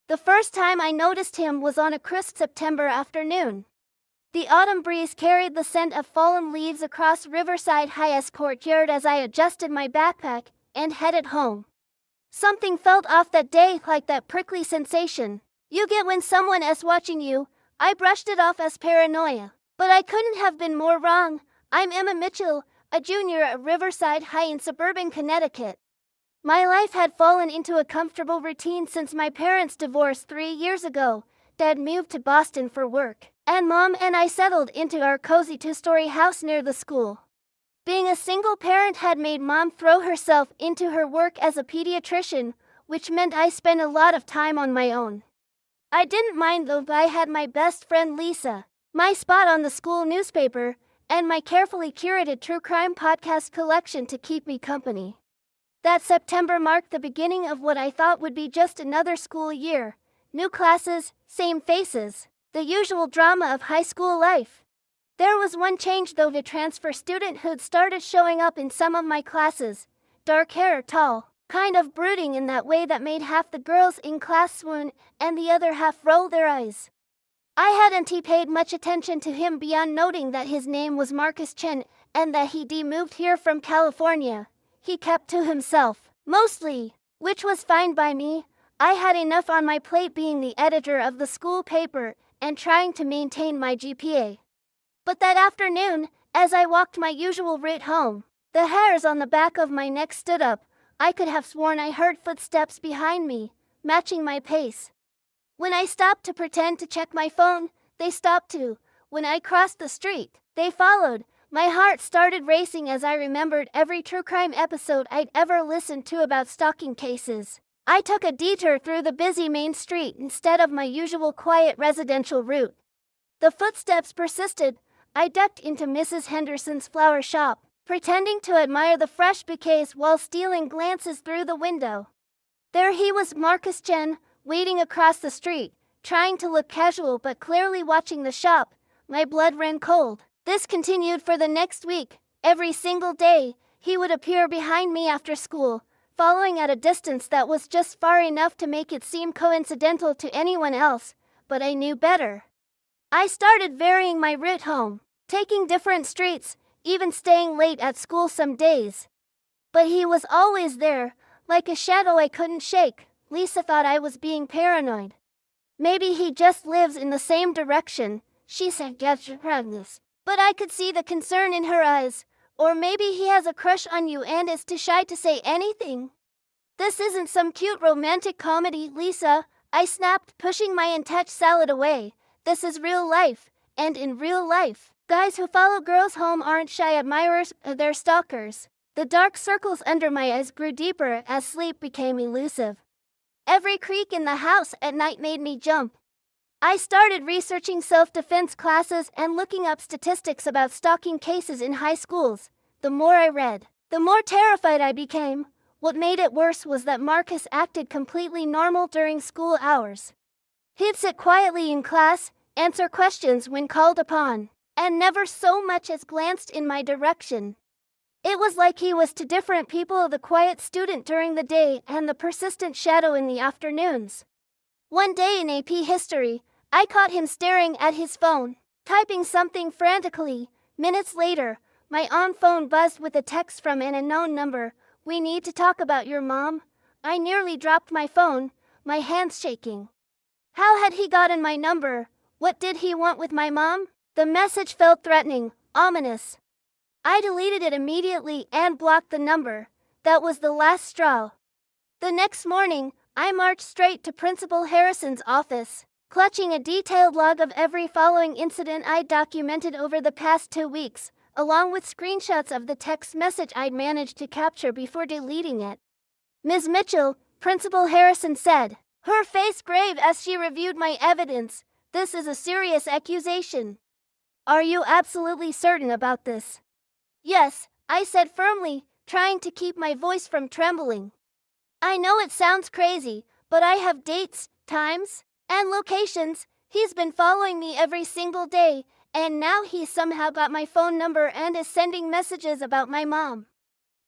The first time I noticed him was on a crisp September afternoon. The autumn breeze carried the scent of fallen leaves across Riverside High's courtyard as I adjusted my backpack and headed home. Something felt off that day, like that prickly sensation you get when someone is watching you. I brushed it off as paranoia, but I couldn't have been more wrong. I'm Emma Mitchell, a junior at Riverside High in suburban Connecticut. My life had fallen into a comfortable routine since my parents divorced 3 years ago. Dad moved to Boston for work, and Mom and I settled into our cozy 2-story house near the school. Being a single parent had made Mom throw herself into her work as a pediatrician, which meant I spent a lot of time on my own. I didn't mind though. I had my best friend Lisa, my spot on the school newspaper, and my carefully curated true crime podcast collection to keep me company. That September marked the beginning of what I thought would be just another school year. New classes, same faces, the usual drama of high school life. There was one change though. The transfer studenthood started showing up in some of my classes. Dark hair, tall, kind of brooding in that way that made half the girls in class swoon and the other half roll their eyes. I hadn't paid much attention to him beyond noting that his name was Marcus Chen and that he'd moved here from California. He kept to himself, mostly, which was fine by me. I had enough on my plate being the editor of the school paper and trying to maintain my GPA. But that afternoon, as I walked my usual route home, the hairs on the back of my neck stood up. I could have sworn I heard footsteps behind me, matching my pace. When I stopped to pretend to check my phone, they stopped too. When I crossed the street, they followed. My heart started racing as I remembered every true crime episode I'd ever listened to about stalking cases. I took a detour through the busy main street instead of my usual quiet residential route. The footsteps persisted. I ducked into Mrs. Henderson's flower shop, pretending to admire the fresh bouquets while stealing glances through the window. There he was, Marcus Chen, waiting across the street, trying to look casual but clearly watching the shop. My blood ran cold. This continued for the next week. Every single day, he would appear behind me after school, following at a distance that was just far enough to make it seem coincidental to anyone else, but I knew better. I started varying my route home, taking different streets, even staying late at school some days. But he was always there, like a shadow I couldn't shake. Lisa thought I was being paranoid. Maybe he just lives in the same direction, she said, but I could see the concern in her eyes. Or maybe he has a crush on you and is too shy to say anything. This isn't some cute romantic comedy, Lisa, I snapped, pushing my untouched salad away. This is real life, and in real life, guys who follow girls home aren't shy admirers, they're stalkers. The dark circles under my eyes grew deeper as sleep became elusive. Every creak in the house at night made me jump. I started researching self-defense classes and looking up statistics about stalking cases in high schools. The more I read, the more terrified I became. What made it worse was that Marcus acted completely normal during school hours. He'd sit quietly in class, answer questions when called upon, and never so much as glanced in my direction. It was like he was two different people, the quiet student during the day and the persistent shadow in the afternoons. One day in AP History, I caught him staring at his phone, typing something frantically. Minutes later, my own phone buzzed with a text from an unknown number. "We need to talk about your mom." I nearly dropped my phone, my hands shaking. How had he gotten my number? What did he want with my mom? The message felt threatening, ominous. I deleted it immediately and blocked the number. That was the last straw. The next morning, I marched straight to Principal Harrison's office, clutching a detailed log of every following incident I'd documented over the past 2 weeks, along with screenshots of the text message I'd managed to capture before deleting it. "Ms. Mitchell," Principal Harrison said, her face grave as she reviewed my evidence, "this is a serious accusation. Are you absolutely certain about this?" "Yes," I said firmly, trying to keep my voice from trembling. "I know it sounds crazy, but I have dates, times, and locations. He's been following me every single day, and now he's somehow got my phone number and is sending messages about my mom.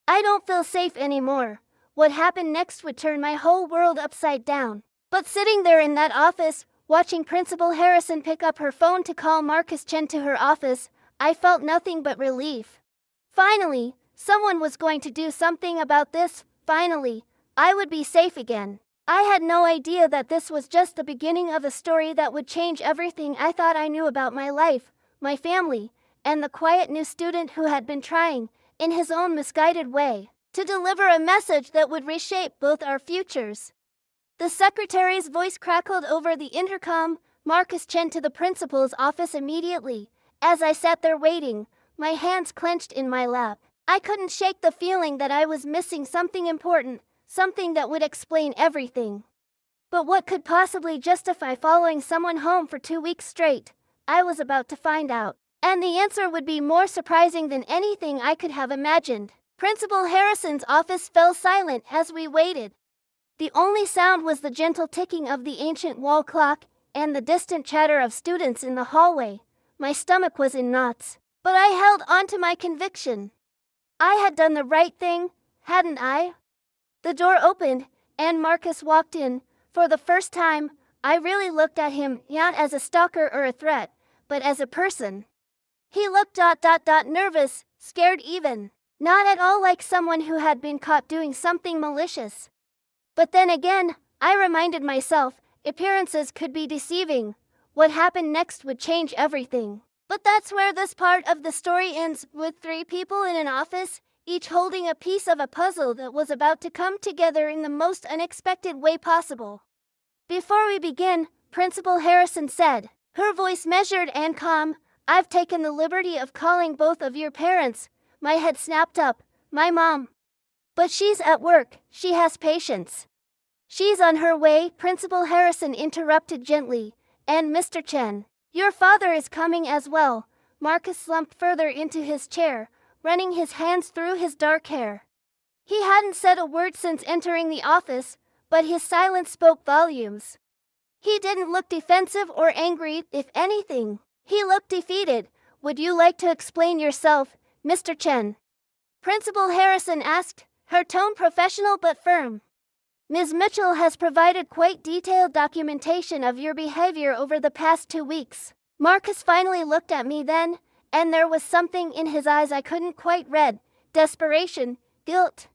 I don't feel safe anymore. What happened next would turn my whole world upside down. But sitting there in that office, watching Principal Harrison pick up her phone to call Marcus Chen to her office, I felt nothing but relief. Finally, someone was going to do something about this. Finally, I would be safe again. I had no idea that this was just the beginning of a story that would change everything I thought I knew about my life, my family, and the quiet new student who had been trying, in his own misguided way, to deliver a message that would reshape both our futures. The secretary's voice crackled over the intercom, Marcus Chen to the principal's office immediately. As I sat there waiting, my hands clenched in my lap. I couldn't shake the feeling that I was missing something important, something that would explain everything. But what could possibly justify following someone home for 2 weeks straight? I was about to find out. And the answer would be more surprising than anything I could have imagined. Principal Harrison's office fell silent as we waited. The only sound was the gentle ticking of the ancient wall clock and the distant chatter of students in the hallway. My stomach was in knots, but I held on to my conviction. I had done the right thing, hadn't I? The door opened, and Marcus walked in. For the first time, I really looked at him not as a stalker or a threat, but as a person. He looked nervous, scared even. Not at all like someone who had been caught doing something malicious. But then again, I reminded myself, appearances could be deceiving. What happened next would change everything. But that's where this part of the story ends, with 3 people in an office, each holding a piece of a puzzle that was about to come together in the most unexpected way possible. Before we begin, Principal Harrison said, her voice measured and calm, I've taken the liberty of calling both of your parents. My head snapped up, my mom. But she's at work, she has patience. She's on her way, Principal Harrison interrupted gently, and Mr. Chen, your father is coming as well. Marcus slumped further into his chair, running his hands through his dark hair. He hadn't said a word since entering the office, but his silence spoke volumes. He didn't look defensive or angry, if anything. He looked defeated. Would you like to explain yourself, Mr. Chen? Principal Harrison asked, her tone professional but firm. Ms. Mitchell has provided quite detailed documentation of your behavior over the past 2 weeks. Marcus finally looked at me then, and there was something in his eyes I couldn't quite read, desperation, guilt.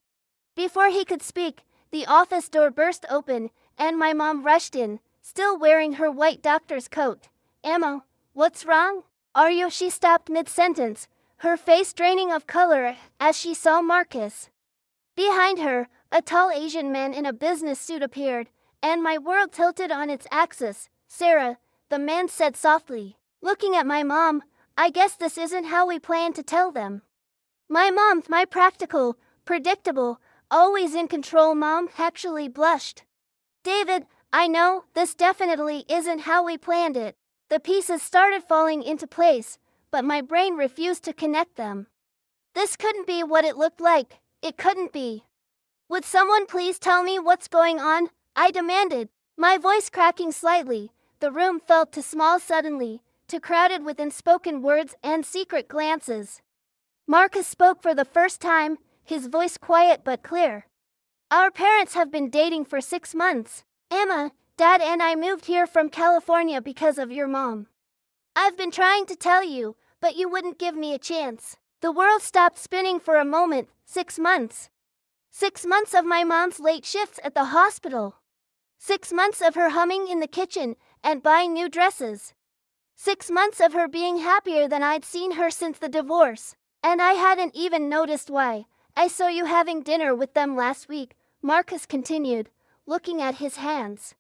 Before he could speak, the office door burst open, and my mom rushed in, still wearing her white doctor's coat. Emma, what's wrong? Are you? She stopped mid-sentence, her face draining of color as she saw Marcus. Behind her, a tall Asian man in a business suit appeared, and my world tilted on its axis. Sarah, the man said softly. Looking at my mom, I guess this isn't how we planned to tell them. My mom, my practical, predictable, always in control mom, actually blushed. David, I know, this definitely isn't how we planned it. The pieces started falling into place, but my brain refused to connect them. This couldn't be what it looked like. It couldn't be. Would someone please tell me what's going on? I demanded, my voice cracking slightly. The room felt too small suddenly, too crowded with unspoken words and secret glances. Marcus spoke for the first time, his voice quiet but clear. Our parents have been dating for 6 months. Emma, Dad and I moved here from California because of your mom. I've been trying to tell you, but you wouldn't give me a chance. The world stopped spinning for a moment. 6 months. 6 months of my mom's late shifts at the hospital. 6 months of her humming in the kitchen and buying new dresses. 6 months of her being happier than I'd seen her since the divorce. And I hadn't even noticed why. I saw you having dinner with them last week, Marcus continued, looking at his hands.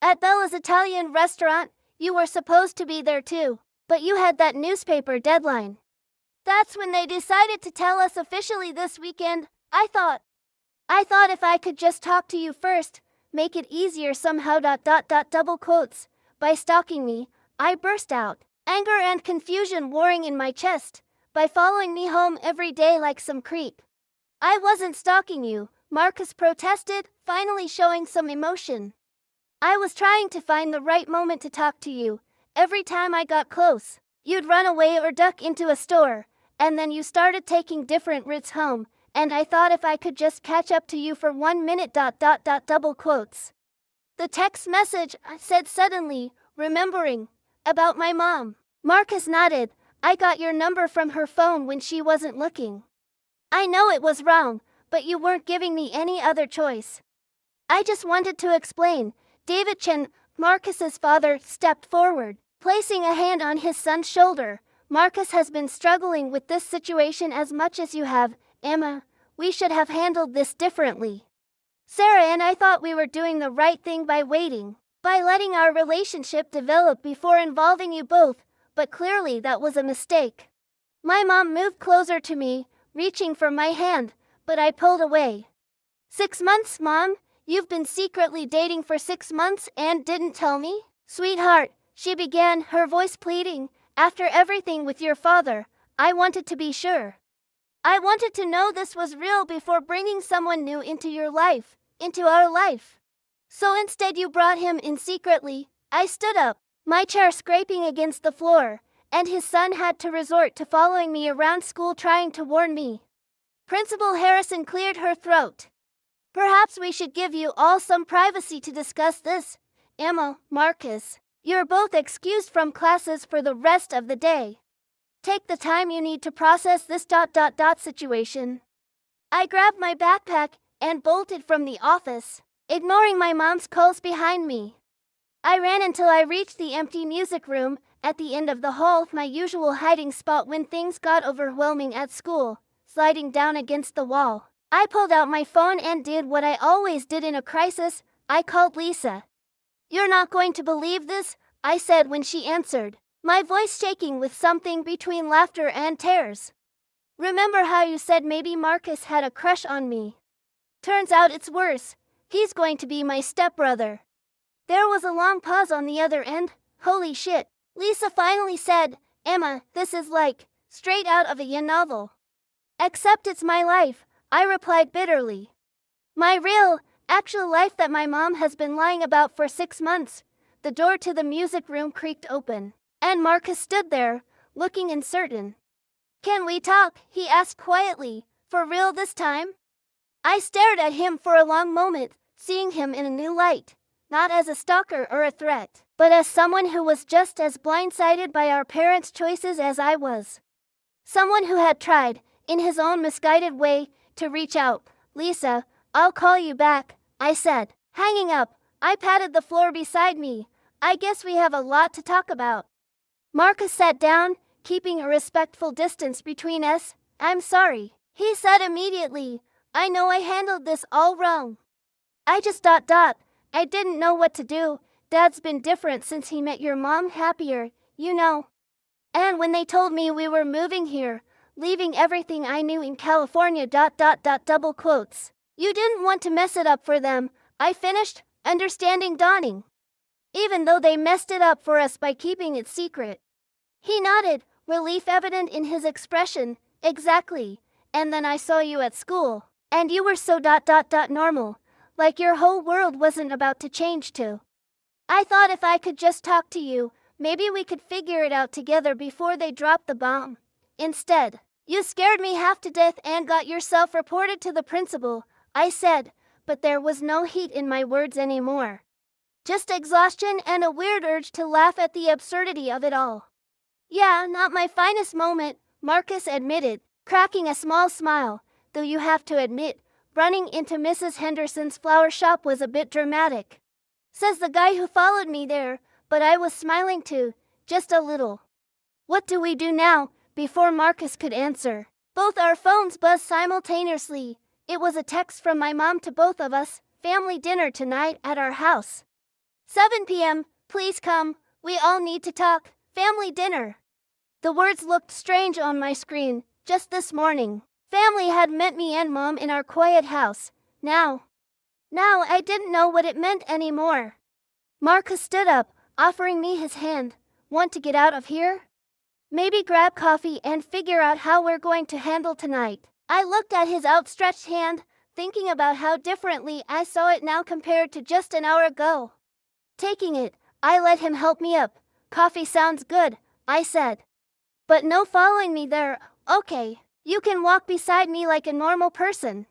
At Bella's Italian restaurant, you were supposed to be there too, but you had that newspaper deadline. That's when they decided to tell us officially this weekend. I thought if I could just talk to you first, make it easier somehow. Double quotes. By stalking me, I burst out, anger and confusion warring in my chest, by following me home every day like some creep. I wasn't stalking you, Marcus protested, finally showing some emotion. I was trying to find the right moment to talk to you. Every time I got close, you'd run away or duck into a store. And then you started taking different routes home, and I thought if I could just catch up to you for 1 minute. Double quotes. The text message, I said suddenly, remembering. About my mom. Marcus nodded. I got your number from her phone when she wasn't looking. I know it was wrong, but you weren't giving me any other choice. I just wanted to explain. David Chen, Marcus's father, stepped forward, placing a hand on his son's shoulder. Marcus has been struggling with this situation as much as you have, Emma. We should have handled this differently. Sarah and I thought we were doing the right thing by waiting, by letting our relationship develop before involving you both, but clearly that was a mistake. My mom moved closer to me, reaching for my hand, but I pulled away. 6 months, Mom? You've been secretly dating for 6 months and didn't tell me? Sweetheart, she began, her voice pleading, after everything with your father, I wanted to be sure. I wanted to know this was real before bringing someone new into your life, into our life. So instead you brought him in secretly. I stood up, my chair scraping against the floor, and his son had to resort to following me around school trying to warn me. Principal Harrison cleared her throat. Perhaps we should give you all some privacy to discuss this. Emma, Marcus, you're both excused from classes for the rest of the day. Take the time you need to process this situation. I grabbed my backpack and bolted from the office, ignoring my mom's calls behind me. I ran until I reached the empty music room at the end of the hall, my usual hiding spot when things got overwhelming at school, sliding down against the wall. I pulled out my phone and did what I always did in a crisis. I called Lisa. You're not going to believe this, I said when she answered, my voice shaking with something between laughter and tears. Remember how you said maybe Marcus had a crush on me? Turns out it's worse. He's going to be my stepbrother. There was a long pause on the other end. Holy shit. Lisa finally said, Emma, this is like, straight out of a novel. Except it's my life, I replied bitterly. My real, actual life that my mom has been lying about for 6 months. The door to the music room creaked open, and Marcus stood there, looking uncertain. Can we talk? He asked quietly. For real this time? I stared at him for a long moment, seeing him in a new light, not as a stalker or a threat, but as someone who was just as blindsided by our parents' choices as I was. Someone who had tried, in his own misguided way, to reach out. Lisa, I'll call you back, I said. Hanging up, I patted the floor beside me. I guess we have a lot to talk about. Marcus sat down, keeping a respectful distance between us. I'm sorry, he said immediately. I know I handled this all wrong. I just I didn't know what to do. Dad's been different since he met your mom, happier, you know. And when they told me we were moving here, leaving everything I knew in California, double quotes. You didn't want to mess it up for them, I finished, understanding dawning. Even though they messed it up for us by keeping it secret. He nodded, relief evident in his expression. Exactly. And then I saw you at school, and you were so normal, like your whole world wasn't about to change too. I thought if I could just talk to you, maybe we could figure it out together before they dropped the bomb. Instead, you scared me half to death and got yourself reported to the principal, I said, but there was no heat in my words anymore. Just exhaustion and a weird urge to laugh at the absurdity of it all. Yeah, not my finest moment, Marcus admitted, cracking a small smile, though you have to admit, running into Mrs. Henderson's flower shop was a bit dramatic. Says the guy who followed me there, but I was smiling too, just a little. What do we do now? Before Marcus could answer, both our phones buzzed simultaneously. It was a text from my mom to both of us, family dinner tonight at our house. 7 p.m., please come, we all need to talk, family dinner. The words looked strange on my screen, just this morning. Family had meant me and Mom in our quiet house. Now I didn't know what it meant anymore. Marcus stood up, offering me his hand. Want to get out of here? Maybe grab coffee and figure out how we're going to handle tonight. I looked at his outstretched hand, thinking about how differently I saw it now compared to just an hour ago. Taking it, I let him help me up. Coffee sounds good, I said. But no following me there. Okay, you can walk beside me like a normal person.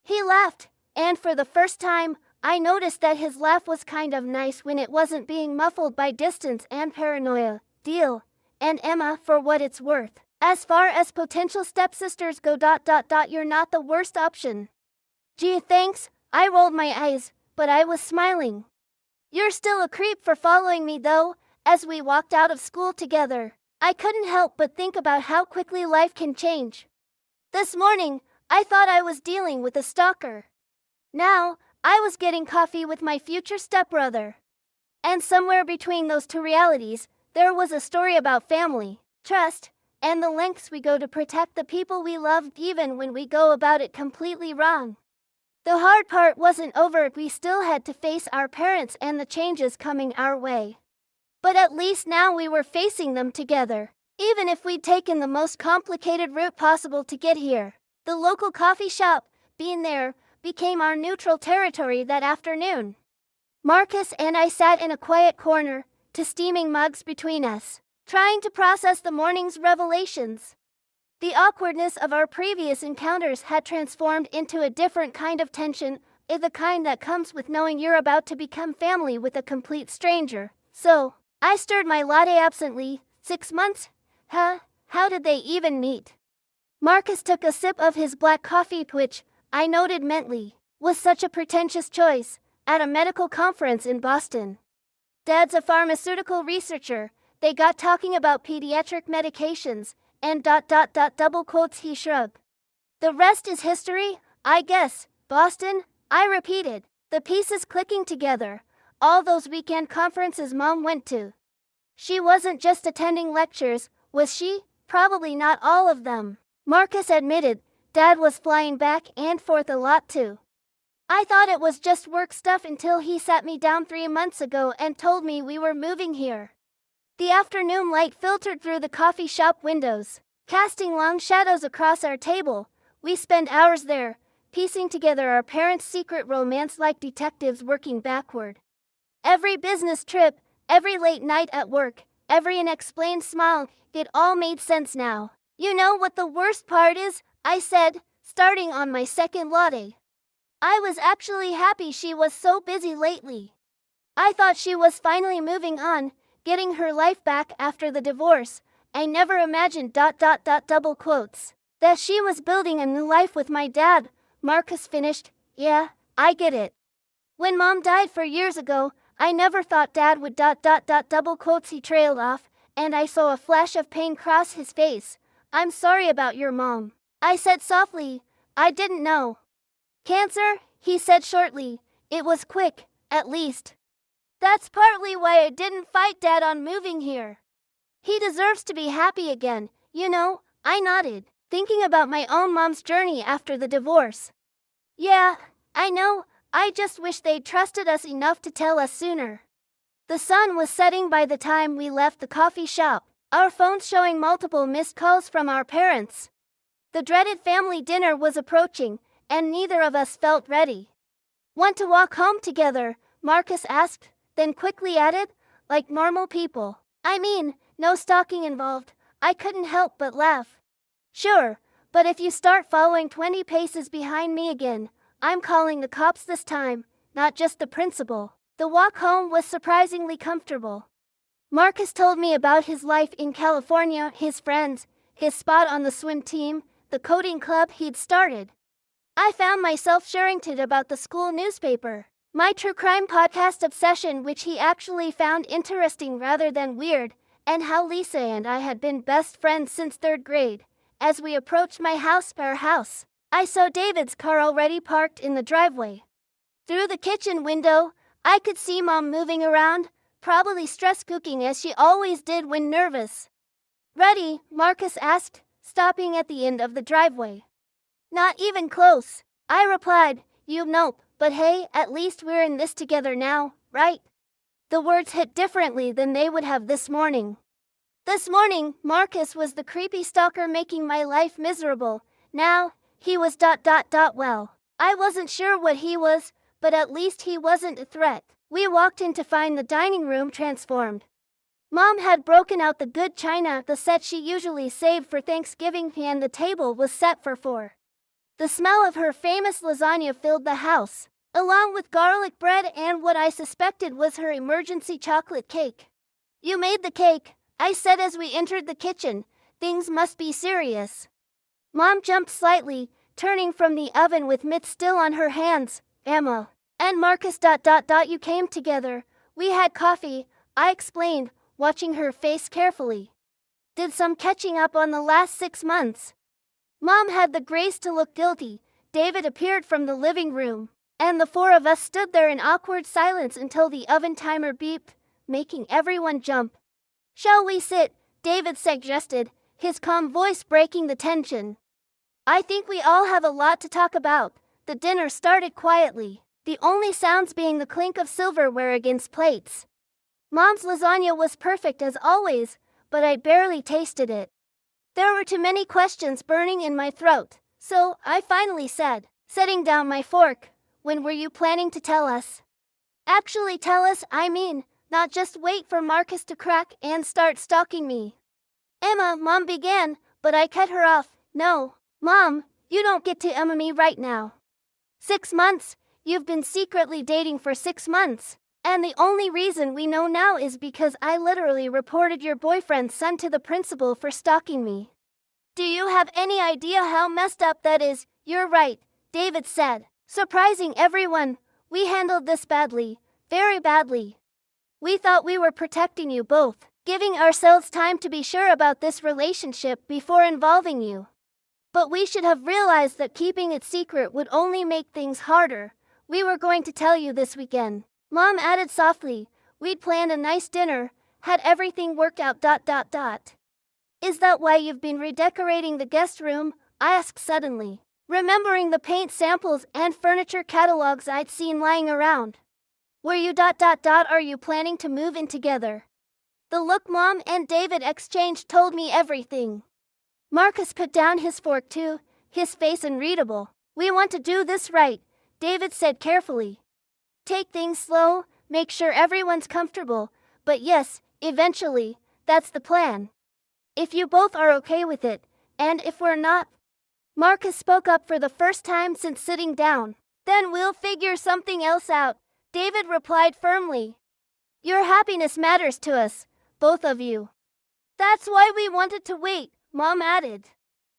He laughed, and for the first time, I noticed that his laugh was kind of nice when it wasn't being muffled by distance and paranoia. Deal. And Emma, for what it's worth. As far as potential stepsisters go, you're not the worst option. Gee, thanks. I rolled my eyes, but I was smiling. You're still a creep for following me though. As we walked out of school together, I couldn't help but think about how quickly life can change. This morning, I thought I was dealing with a stalker. Now, I was getting coffee with my future stepbrother. And somewhere between those two realities, there was a story about family, trust, and the lengths we go to protect the people we love even when we go about it completely wrong. The hard part wasn't over. We still had to face our parents and the changes coming our way. But at least now we were facing them together, even if we'd taken the most complicated route possible to get here. The local coffee shop, being there, became our neutral territory that afternoon. Marcus and I sat in a quiet corner, two steaming mugs between us, trying to process the morning's revelations. The awkwardness of our previous encounters had transformed into a different kind of tension, the kind that comes with knowing you're about to become family with a complete stranger. So, I stirred my latte absently. 6 months? Huh? How did they even meet? Marcus took a sip of his black coffee, which, I noted mentally, was such a pretentious choice, at a medical conference in Boston. Dad's a pharmaceutical researcher. They got talking about pediatric medications, and double quotes he shrugged. The rest is history, I guess. Boston, I repeated, the pieces clicking together. All those weekend conferences Mom went to. She wasn't just attending lectures, was she? Probably not all of them. Marcus admitted, Dad was flying back and forth a lot too. I thought it was just work stuff until he sat me down 3 months ago and told me we were moving here. The afternoon light filtered through the coffee shop windows, casting long shadows across our table. We spent hours there, piecing together our parents' secret romance like detectives working backward. Every business trip, every late night at work, every unexplained smile, it all made sense now. You know what the worst part is? I said, starting on my second latte. I was actually happy she was so busy lately. I thought she was finally moving on, getting her life back after the divorce. I never imagined double quotes that she was building a new life with my dad. Marcus finished, yeah, I get it. When Mom died 4 years ago, I never thought Dad would double quotes. He trailed off, and I saw a flash of pain cross his face. I'm sorry about your mom, I said softly. I didn't know. Cancer, he said shortly. It was quick, at least. That's partly why I didn't fight Dad on moving here. He deserves to be happy again, you know. I nodded, thinking about my own mom's journey after the divorce. Yeah, I know. I just wish they'd trusted us enough to tell us sooner. The sun was setting by the time we left the coffee shop, our phones showing multiple missed calls from our parents. The dreaded family dinner was approaching, and neither of us felt ready. Want to walk home together? Marcus asked, then quickly added, like normal people. I mean, no stalking involved. I couldn't help but laugh. Sure, but if you start following 20 paces behind me again, I'm calling the cops this time, not just the principal. The walk home was surprisingly comfortable. Marcus told me about his life in California, his friends, his spot on the swim team, the coding club he'd started. I found myself sharing it about the school newspaper, my true crime podcast obsession, which he actually found interesting rather than weird, and how Lisa and I had been best friends since 3rd grade. As we approached my house, I saw David's car already parked in the driveway. Through the kitchen window, I could see Mom moving around, probably stress cooking as she always did when nervous. Ready? Marcus asked, stopping at the end of the driveway. Not even close, I replied. Nope, but hey, at least we're in this together now, right? The words hit differently than they would have this morning. This morning, Marcus was the creepy stalker making my life miserable. Now, he was well. I wasn't sure what he was, but at least he wasn't a threat. We walked in to find the dining room transformed. Mom had broken out the good china, the set she usually saved for Thanksgiving, and the table was set for 4. The smell of her famous lasagna filled the house. along with garlic bread and what I suspected was her emergency chocolate cake. You made the cake, I said as we entered the kitchen. Things must be serious. Mom jumped slightly, turning from the oven with mitts still on her hands. Emma and Marcus ... You came together. We had coffee, I explained, watching her face carefully. Did some catching up on the last 6 months. Mom had the grace to look guilty. David appeared from the living room, and the four of us stood there in awkward silence until the oven timer beeped, making everyone jump. Shall we sit? David suggested, his calm voice breaking the tension. I think we all have a lot to talk about. The dinner started quietly, the only sounds being the clink of silverware against plates. Mom's lasagna was perfect as always, but I barely tasted it. There were too many questions burning in my throat, so I finally said, setting down my fork, when were you planning to tell us? Actually tell us, I mean, not just wait for Marcus to crack and start stalking me. Emma, Mom began, but I cut her off. No, Mom, you don't get to Emma me right now. 6 months, you've been secretly dating for 6 months. And the only reason we know now is because I literally reported your boyfriend's son to the principal for stalking me. Do you have any idea how messed up that is? You're right, David said, surprising everyone. We handled this badly, very badly. We thought we were protecting you both, giving ourselves time to be sure about this relationship before involving you. But we should have realized that keeping it secret would only make things harder. We were going to tell you this weekend. Mom added softly, we'd planned a nice dinner, had everything worked out ... Is that why you've been redecorating the guest room? I asked suddenly, remembering the paint samples and furniture catalogs I'd seen lying around. Were you ... Are you planning to move in together? The look Mom and David exchanged told me everything. Marcus put down his fork too, his face unreadable. We want to do this right, David said carefully. Take things slow, make sure everyone's comfortable, but yes, eventually, that's the plan. If you both are okay with it, and if we're not, Marcus spoke up for the first time since sitting down. Then we'll figure something else out, David replied firmly. Your happiness matters to us, both of you. That's why we wanted to wait, Mom added.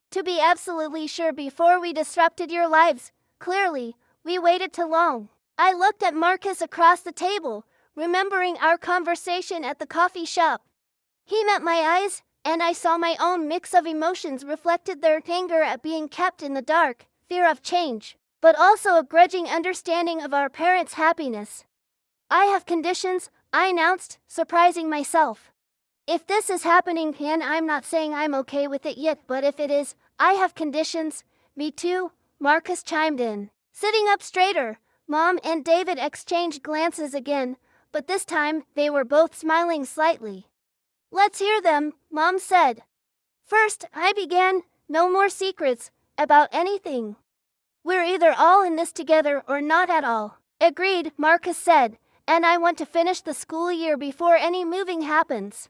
To be absolutely sure before we disrupted your lives. Clearly, we waited too long. I looked at Marcus across the table, remembering our conversation at the coffee shop. He met my eyes, and I saw my own mix of emotions reflected there: anger at being kept in the dark, fear of change, but also a grudging understanding of our parents' happiness. I have conditions, I announced, surprising myself. If this is happening, and I'm not saying I'm okay with it yet, but if it is, I have conditions. Me too, Marcus chimed in. Sitting up straighter, Mom and David exchanged glances again, but this time they were both smiling slightly. Let's hear them, Mom said. First, I began, no more secrets, about anything. We're either all in this together or not at all. Agreed, Marcus said, and I want to finish the school year before any moving happens.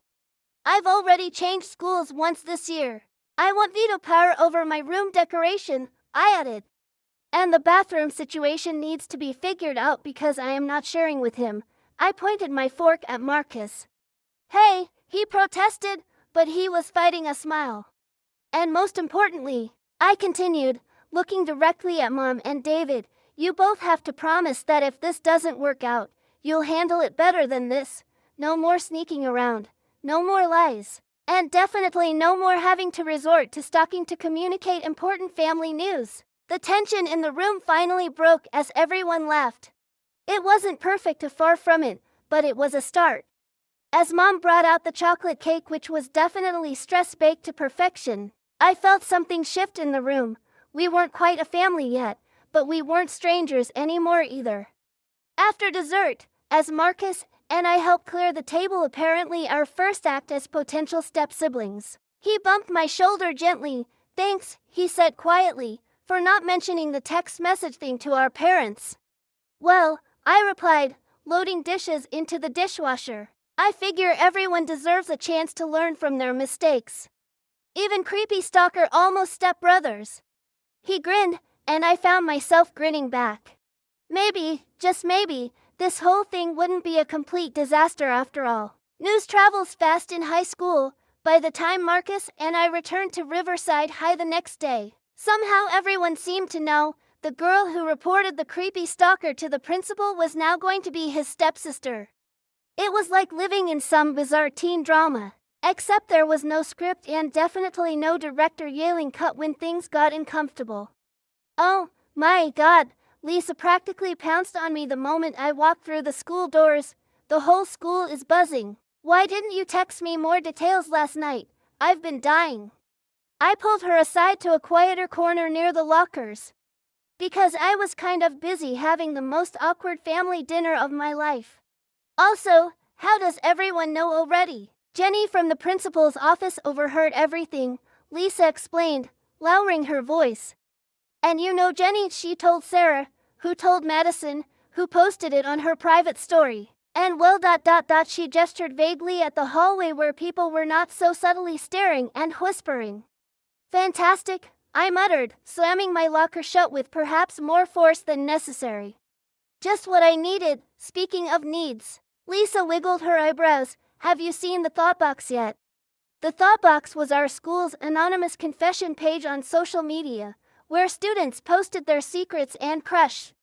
I've already changed schools once this year. I want veto power over my room decoration, I added. And the bathroom situation needs to be figured out because I am not sharing with him. I pointed my fork at Marcus. Hey, he protested, but he was fighting a smile. And most importantly, I continued, looking directly at Mom and David, you both have to promise that if this doesn't work out, you'll handle it better than this. No more sneaking around, no more lies, and definitely no more having to resort to stalking to communicate important family news. The tension in the room finally broke as everyone laughed. It wasn't perfect, far from it, but it was a start. As Mom brought out the chocolate cake, which was definitely stress-baked to perfection, I felt something shift in the room. We weren't quite a family yet, but we weren't strangers anymore either. After dessert, as Marcus and I helped clear the table, apparently our first act as potential step-siblings, he bumped my shoulder gently. Thanks, he said quietly, for not mentioning the text message thing to our parents. Well, I replied, loading dishes into the dishwasher. I figure everyone deserves a chance to learn from their mistakes. Even creepy stalker almost stepbrothers. He grinned, and I found myself grinning back. Maybe, just maybe, this whole thing wouldn't be a complete disaster after all. News travels fast in high school. By the time Marcus and I returned to Riverside High the next day, somehow everyone seemed to know the girl who reported the creepy stalker to the principal was now going to be his stepsister. It was like living in some bizarre teen drama, except there was no script and definitely no director yelling cut when things got uncomfortable. Oh my God, Lisa practically pounced on me the moment I walked through the school doors. The whole school is buzzing. Why didn't you text me more details last night? I've been dying. I pulled her aside to a quieter corner near the lockers. Because I was kind of busy having the most awkward family dinner of my life. Also, how does everyone know already? Jenny from the principal's office overheard everything, Lisa explained, lowering her voice. And you know Jenny, she told Sarah, who told Madison, who posted it on her private story. And well, she gestured vaguely at the hallway where people were not so subtly staring and whispering. Fantastic, I muttered, slamming my locker shut with perhaps more force than necessary. Just what I needed. Speaking of needs, Lisa wiggled her eyebrows. Have you seen the Thoughtbox yet? The Thoughtbox was our school's anonymous confession page on social media, where students posted their secrets and crush.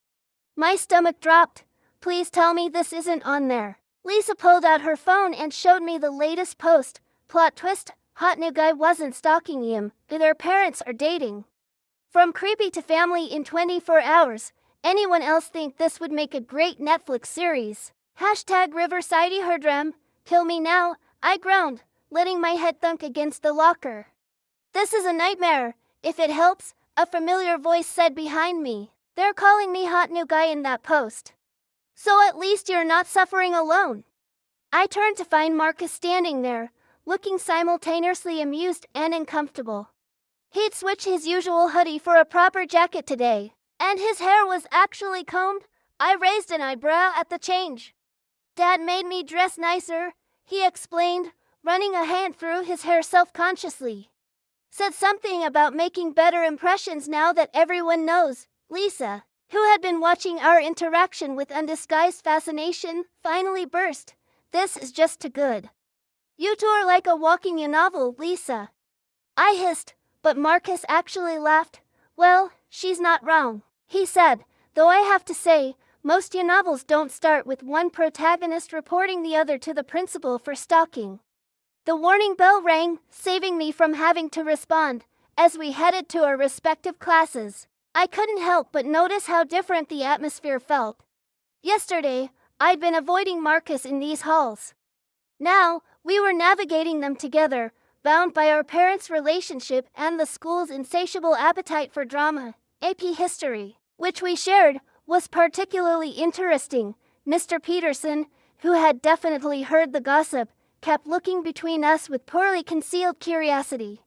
My stomach dropped. Please tell me this isn't on there. Lisa pulled out her phone and showed me the latest post. Plot twist, hot new guy wasn't stalking him, their parents are dating. From creepy to family in 24 hours. Anyone else think this would make a great Netflix series? Hashtag Riverside Herdrem. Kill me now, I groaned, letting my head thunk against the locker. This is a nightmare. If it helps, a familiar voice said behind me. They're calling me hot new guy in that post. So at least you're not suffering alone. I turned to find Marcus standing there, looking simultaneously amused and uncomfortable. He'd switched his usual hoodie for a proper jacket today, and his hair was actually combed. I raised an eyebrow at the change. Dad made me dress nicer, he explained, running a hand through his hair self-consciously. Said something about making better impressions now that everyone knows. Lisa, who had been watching our interaction with undisguised fascination, finally burst. This is just too good. You two are like a walking novel, Lisa. I hissed, but Marcus actually laughed. Well, she's not wrong, he said, though I have to say, most novels don't start with one protagonist reporting the other to the principal for stalking. The warning bell rang, saving me from having to respond. As we headed to our respective classes, I couldn't help but notice how different the atmosphere felt. Yesterday, I'd been avoiding Marcus in these halls. Now, we were navigating them together, bound by our parents' relationship and the school's insatiable appetite for drama. AP History, which we shared, was particularly interesting. Mr. Peterson, who had definitely heard the gossip, kept looking between us with poorly concealed curiosity.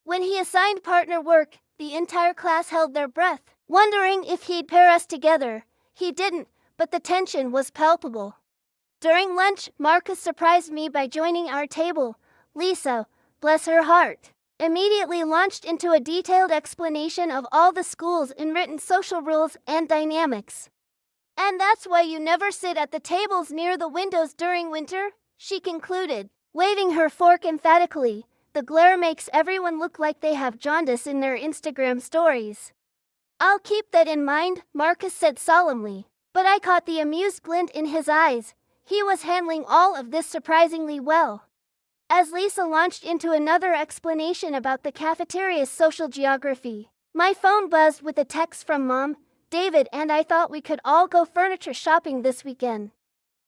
When he assigned partner work, the entire class held their breath, wondering if he'd pair us together. He didn't, but the tension was palpable. During lunch, Marcus surprised me by joining our table. Lisa, bless her heart, immediately launched into a detailed explanation of all the school's unwritten social rules and dynamics. And that's why you never sit at the tables near the windows during winter, she concluded, waving her fork emphatically. The glare makes everyone look like they have jaundice in their Instagram stories. I'll keep that in mind, Marcus said solemnly, but I caught the amused glint in his eyes. He was handling all of this surprisingly well. As Lisa launched into another explanation about the cafeteria's social geography, my phone buzzed with a text from Mom. David and I thought we could all go furniture shopping this weekend.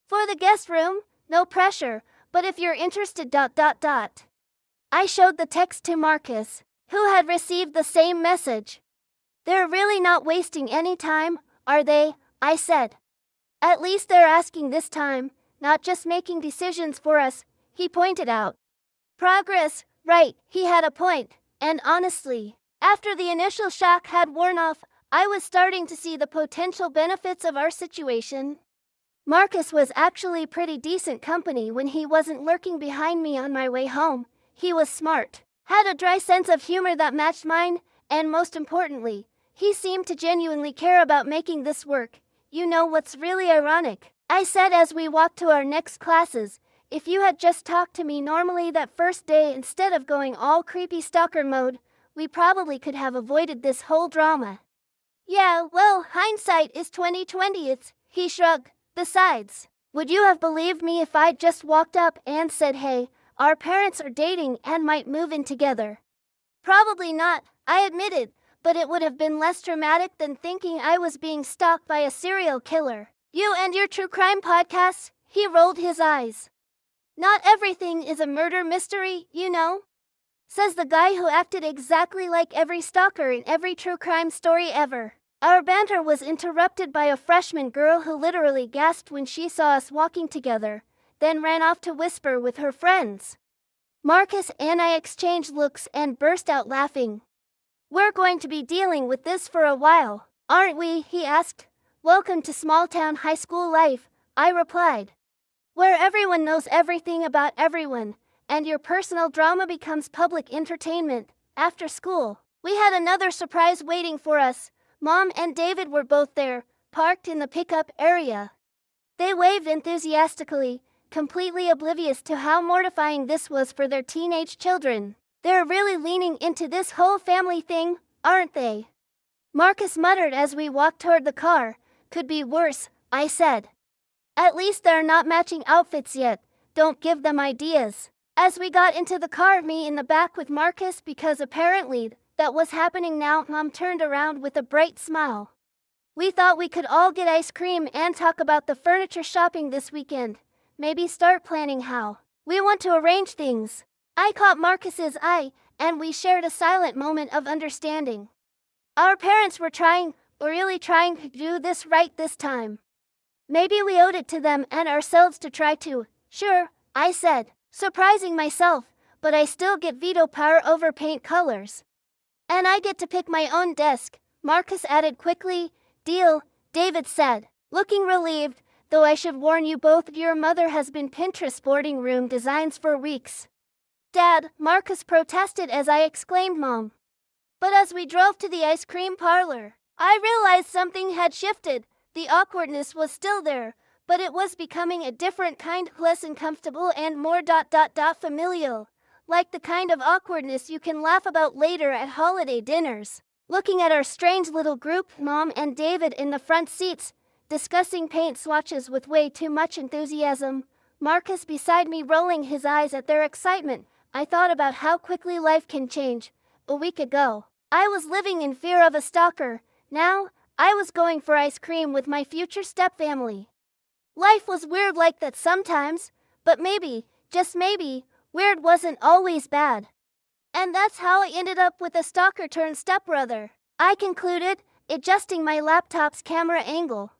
For the guest room, no pressure, but if you're interested. I showed the text to Marcus, who had received the same message. They're really not wasting any time, are they? I said. At least they're asking this time, not just making decisions for us, he pointed out. Progress, right, he had a point, and honestly, after the initial shock had worn off, I was starting to see the potential benefits of our situation. Marcus was actually pretty decent company when he wasn't lurking behind me on my way home. He was smart, had a dry sense of humor that matched mine, and most importantly, he seemed to genuinely care about making this work, You know what's really ironic? I said as we walked to our next classes, if you had just talked to me normally that first day instead of going all creepy stalker mode, we probably could have avoided this whole drama. Yeah, well, hindsight is 2020. He shrugged. Besides, would you have believed me if I'd just walked up and said, hey, our parents are dating and might move in together? Probably not, I admitted, but it would have been less dramatic than thinking I was being stalked by a serial killer. You and your true crime podcasts? He rolled his eyes. Not everything is a murder mystery, you know? Says the guy who acted exactly like every stalker in every true crime story ever. Our banter was interrupted by a freshman girl who literally gasped when she saw us walking together, then ran off to whisper with her friends. Marcus and I exchanged looks and burst out laughing. We're going to be dealing with this for a while, aren't we? He asked. Welcome to small-town high school life, I replied. Where everyone knows everything about everyone, and your personal drama becomes public entertainment. After school, we had another surprise waiting for us. Mom and David were both there, parked in the pickup area. They waved enthusiastically, completely oblivious to how mortifying this was for their teenage children. They're really leaning into this whole family thing, aren't they? Marcus muttered as we walked toward the car. Could be worse, I said. At least they're not matching outfits yet. Don't give them ideas. As we got into the car, me in the back with Marcus, because apparently that was happening now, Mom turned around with a bright smile. We thought we could all get ice cream and talk about the furniture shopping this weekend. Maybe start planning how we want to arrange things. I caught Marcus's eye, and we shared a silent moment of understanding. Our parents were really trying to do this right this time. Maybe we owed it to them and ourselves to try to. Sure, I said, surprising myself, but I still get veto power over paint colors. And I get to pick my own desk, Marcus added quickly. Deal, David said, looking relieved, though I should warn you both, your mother has been Pinterest boarding room designs for weeks. Dad, Marcus protested as I exclaimed Mom. But as we drove to the ice cream parlor, I realized something had shifted. The awkwardness was still there, but it was becoming a different kind, less uncomfortable and more familial. Like the kind of awkwardness you can laugh about later at holiday dinners. Looking at our strange little group, Mom and David in the front seats, discussing paint swatches with way too much enthusiasm, Marcus beside me rolling his eyes at their excitement, I thought about how quickly life can change. A week ago, I was living in fear of a stalker. Now, I was going for ice cream with my future stepfamily. Life was weird like that sometimes, but maybe, just maybe, weird wasn't always bad. And that's how I ended up with a stalker turned stepbrother, I concluded, adjusting my laptop's camera angle.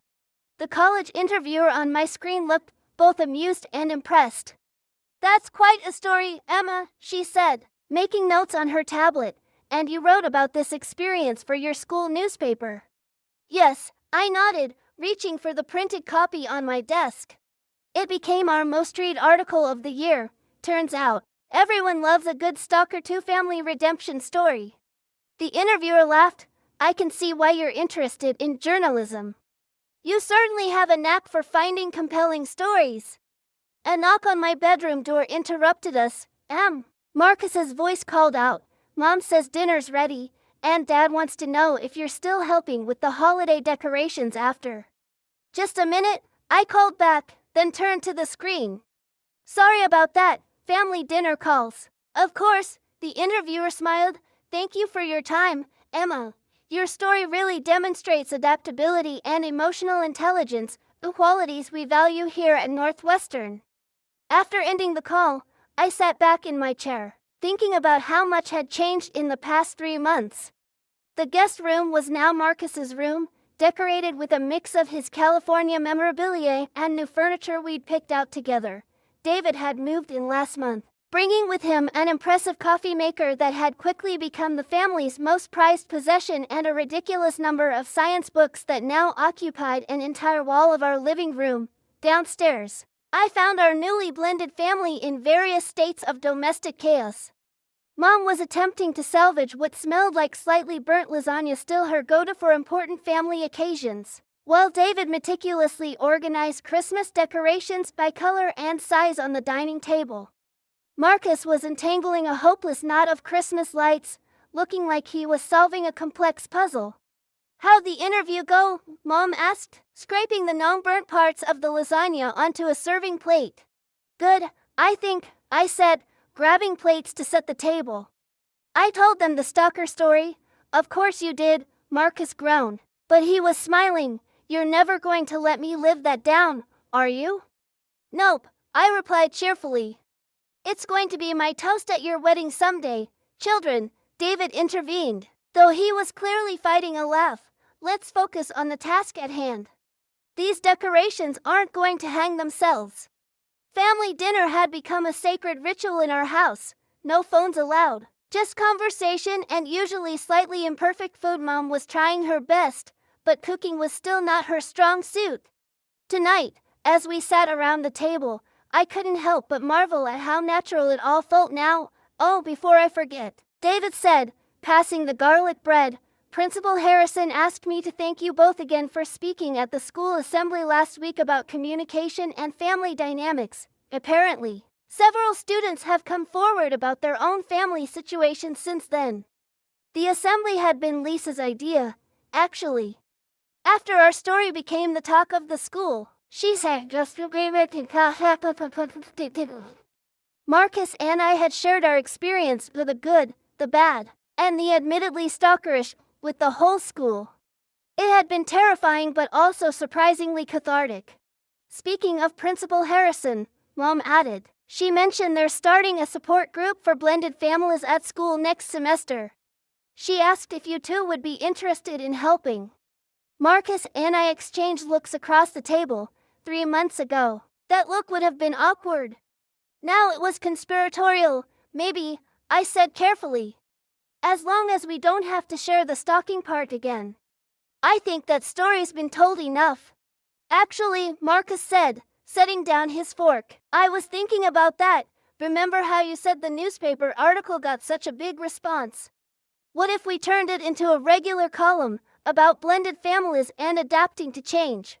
The college interviewer on my screen looked both amused and impressed. That's quite a story, Emma, she said, making notes on her tablet. And you wrote about this experience for your school newspaper. Yes, I nodded, reaching for the printed copy on my desk. It became our most read article of the year. Turns out, everyone loves a good Stalker 2 family redemption story. The interviewer laughed. I can see why you're interested in journalism. You certainly have a knack for finding compelling stories. A knock on my bedroom door interrupted us. Marcus's voice called out. Mom says dinner's ready, and Dad wants to know if you're still helping with the holiday decorations after. Just a minute, I called back, then turned to the screen. Sorry about that, family dinner calls. Of course, the interviewer smiled. Thank you for your time, Emma. Your story really demonstrates adaptability and emotional intelligence, the qualities we value here at Northwestern. After ending the call, I sat back in my chair, thinking about how much had changed in the past 3 months. The guest room was now Marcus's room, decorated with a mix of his California memorabilia and new furniture we'd picked out together. David had moved in last month, bringing with him an impressive coffee maker that had quickly become the family's most prized possession and a ridiculous number of science books that now occupied an entire wall of our living room. Downstairs, I found our newly blended family in various states of domestic chaos. Mom was attempting to salvage what smelled like slightly burnt lasagna, still her go-to for important family occasions. while David meticulously organized Christmas decorations by color and size on the dining table. Marcus was untangling a hopeless knot of Christmas lights, looking like he was solving a complex puzzle. "How'd the interview go?" Mom asked, scraping the non-burnt parts of the lasagna onto a serving plate. "Good, I think," I said, grabbing plates to set the table. "I told them the stalker story." "Of course you did," Marcus groaned. But he was smiling. "You're never going to let me live that down, are you?" "Nope," I replied cheerfully. "It's going to be my toast at your wedding someday." "Children," David intervened, though he was clearly fighting a laugh. "Let's focus on the task at hand. These decorations aren't going to hang themselves." Family dinner had become a sacred ritual in our house. No phones allowed, just conversation and usually slightly imperfect food. Mom was trying her best, but cooking was still not her strong suit. Tonight, as we sat around the table, I couldn't help but marvel at how natural it all felt now. "Oh, before I forget," David said, passing the garlic bread, "Principal Harrison asked me to thank you both again for speaking at the school assembly last week about communication and family dynamics. Apparently, several students have come forward about their own family situations since then." The assembly had been Lisa's idea, actually. After our story became the talk of the school, she said, Marcus and I had shared our experience with the good, the bad, and the admittedly stalkerish with the whole school. It had been terrifying but also surprisingly cathartic. "Speaking of Principal Harrison," Mom added, "she mentioned they're starting a support group for blended families at school next semester. She asked if you two would be interested in helping." Marcus and I exchanged looks across the table. 3 months ago, that look would have been awkward. Now it was conspiratorial. "Maybe," I said carefully. "As long as we don't have to share the stalking part again. I think that story's been told enough." "Actually," Marcus said, setting down his fork, "I was thinking about that. Remember how you said the newspaper article got such a big response? What if we turned it into a regular column about blended families and adapting to change?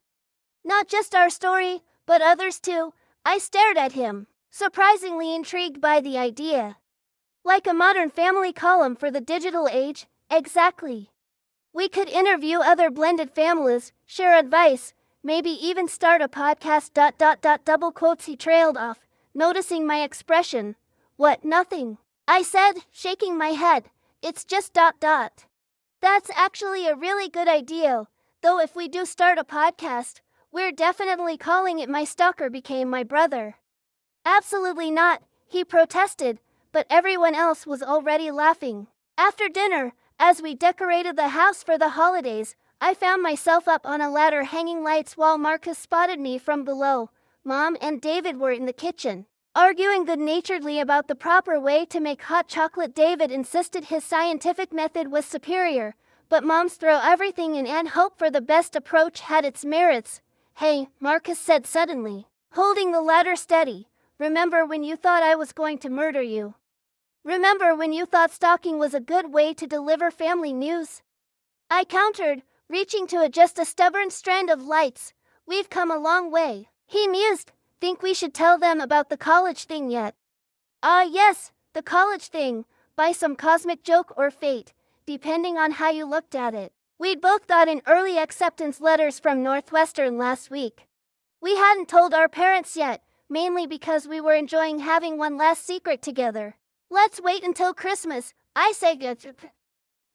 Not just our story, but others too." I stared at him, surprisingly intrigued by the idea. Like a modern family column for the digital age. Exactly. We could interview other blended families, share advice, maybe even start a podcast. Double quotes. He trailed off, noticing my expression. "What, nothing?" I said, shaking my head. "It's just ... That's actually a really good idea, though if we do start a podcast, we're definitely calling it My Stalker Became My Brother." "Absolutely not," he protested, but everyone else was already laughing. After dinner, as we decorated the house for the holidays, I found myself up on a ladder hanging lights while Marcus spotted me from below. Mom and David were in the kitchen, arguing good-naturedly about the proper way to make hot chocolate. David insisted his scientific method was superior, but Mom's throw everything in and hope for the best approach had its merits. "Hey," Marcus said suddenly, holding the ladder steady, "remember when you thought I was going to murder you? Remember when you thought stalking was a good way to deliver family news?" I countered, reaching to adjust a stubborn strand of lights. "We've come a long way." He mused. "Think we should tell them about the college thing yet?" Yes, the college thing, by some cosmic joke or fate, depending on how you looked at it. We'd both gotten early acceptance letters from Northwestern last week. We hadn't told our parents yet, mainly because we were enjoying having one last secret together. "Let's wait until Christmas," I said.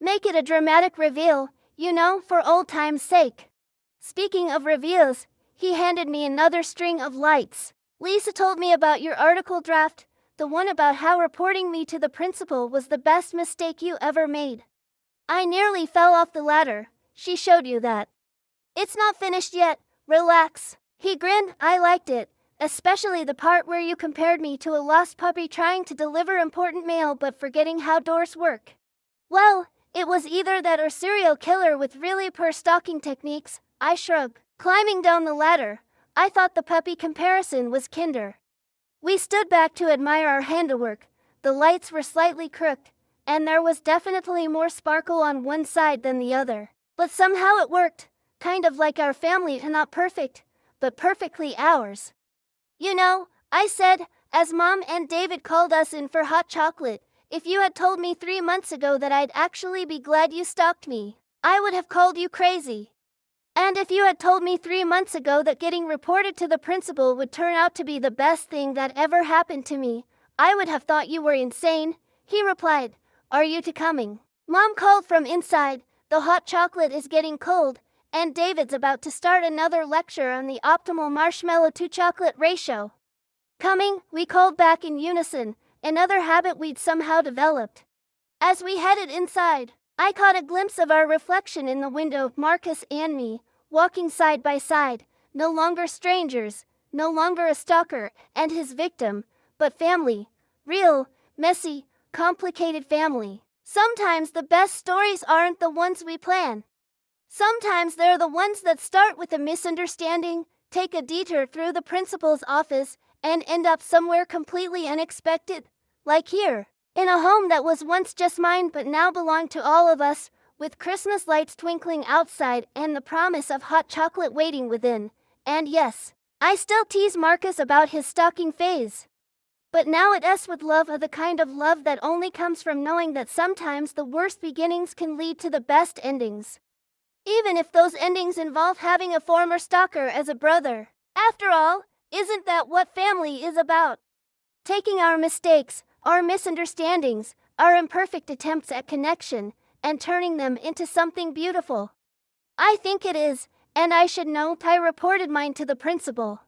"Make it a dramatic reveal, you know, for old time's sake." Speaking of reveals, he handed me another string of lights. "Lisa told me about your article draft, the one about how reporting me to the principal was the best mistake you ever made." I nearly fell off the ladder. "She showed you that?" "It's not finished yet, relax." He grinned. "I liked it, especially the part where you compared me to a lost puppy trying to deliver important mail but forgetting how doors work." "Well, it was either that or serial killer with really poor stalking techniques," I shrugged. Climbing down the ladder, I thought the puppy comparison was kinder. We stood back to admire our handiwork. The lights were slightly crooked, and there was definitely more sparkle on one side than the other. But somehow it worked. kind of like our family, not perfect, but perfectly ours. You know, I said, as Mom and David called us in for hot chocolate, if you had told me 3 months ago that I'd actually be glad you stalked me, I would have called you crazy. And if you had told me 3 months ago that getting reported to the principal would turn out to be the best thing that ever happened to me, I would have thought you were insane, he replied. Are you two coming? Mom called from inside, the hot chocolate is getting cold, and David's about to start another lecture on the optimal marshmallow to chocolate ratio. Coming, we called back in unison, another habit we'd somehow developed. As we headed inside, I caught a glimpse of our reflection in the window, Marcus and me, walking side by side, no longer strangers, no longer a stalker and his victim, but family. Real, messy, complicated family. Sometimes the best stories aren't the ones we plan. Sometimes they're the ones that start with a misunderstanding, take a detour through the principal's office, and end up somewhere completely unexpected. Like here, in a home that was once just mine but now belonged to all of us, with Christmas lights twinkling outside and the promise of hot chocolate waiting within. And yes, I still tease Marcus about his stalking phase. But now it's with love, the kind of love that only comes from knowing that sometimes the worst beginnings can lead to the best endings. Even if those endings involve having a former stalker as a brother. After all, isn't that what family is about? Taking our mistakes, our misunderstandings, our imperfect attempts at connection, and turning them into something beautiful. I think it is, and I should know. I reported mine to the principal.